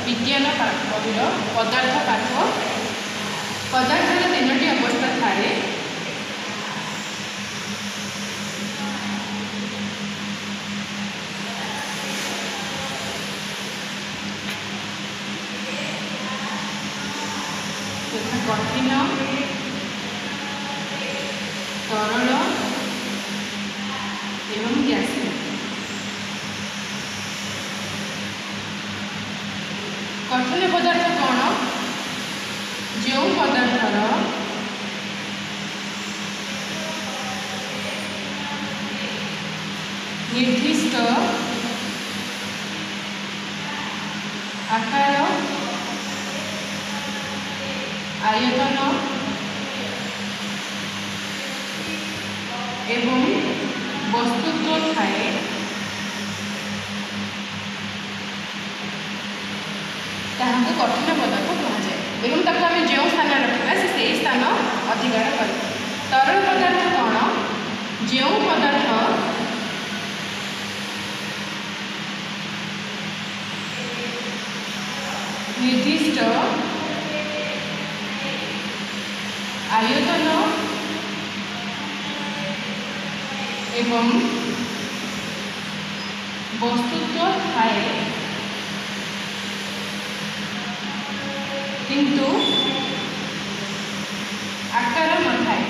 विज्ञान बहिर पदार्थ पाठ पदार्थर 3टी अवस्था थाए कठिन तरल एवं गैसीय। कठिन पदार्थ कौन जो पदार्थर निर्दिष्ट आकार आयतन एवं वस्तुत्व थाए ताहाको कठिन पदार्थ कहुए एवं ताको आम जो स्थान रखा से स्थान अधिकार कर। तरल पदार्थ कौन जो पदार्थ निर्दिष्ट आयतन एवं वस्तुत्व थाए किंतु आकार न थाए।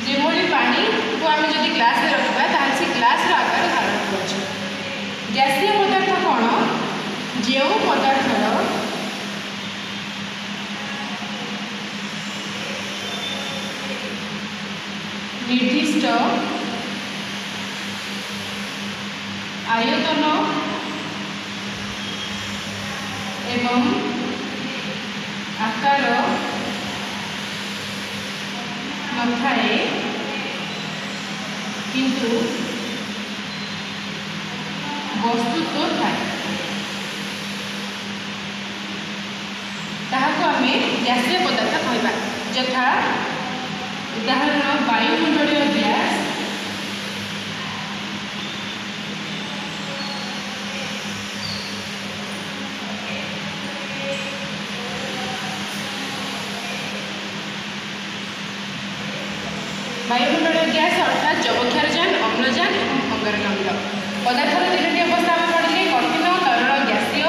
जेभली पानी को आम जब ग्लास में रखा ताल से ग्लास आकार धारण कर। गैसीय पदार्थ कौन जो पदार्थर निर्दिष्ट आयतन एवं आकार न थाए किंतु वस्तुत्व थाए ताहाको आमे गैसीय पदार्थ कहबा। यथा उदाहरण वायुमंडलीय गैस वायुमंडलीय गैस अर्थात जबक्षारजान अम्लजान और अंगारकाम्ल पदार्थर 3टी अवस्था आम पढ़े कठिन तरल गैसीय।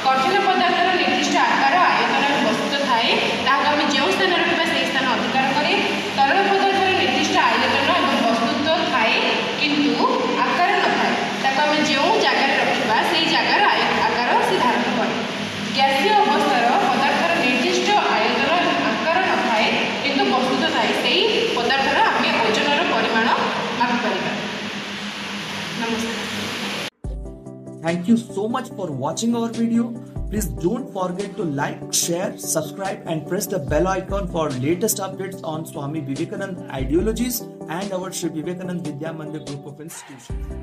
कठिन पदार्थर निर्दिष्ट आकार आयतन और वस्तुत्व थाए ताहाको आम जो स्थान रखा से स्थान अधिकार करे। तरल पदार्थर निर्दिष्ट आयतन और वस्तुत्व थाए किंतु आकार न थाए ताको आम जो जगार रखा से जगार आकार से धारण करे। गैसीय अवस्थार पदार्थर निर्दिष्ट आयतन आकार न थाए किंतु वस्तुत्व थाए से पदार्थर आम ओजनर परिमाण माप करिबा। नमस्कार। Thank you so much for watching our video. Please don't forget to like, share, subscribe and press the bell icon for latest updates on Swami Vivekananda ideologies and our Sri Vivekananda Vidya Mandir group of institutions.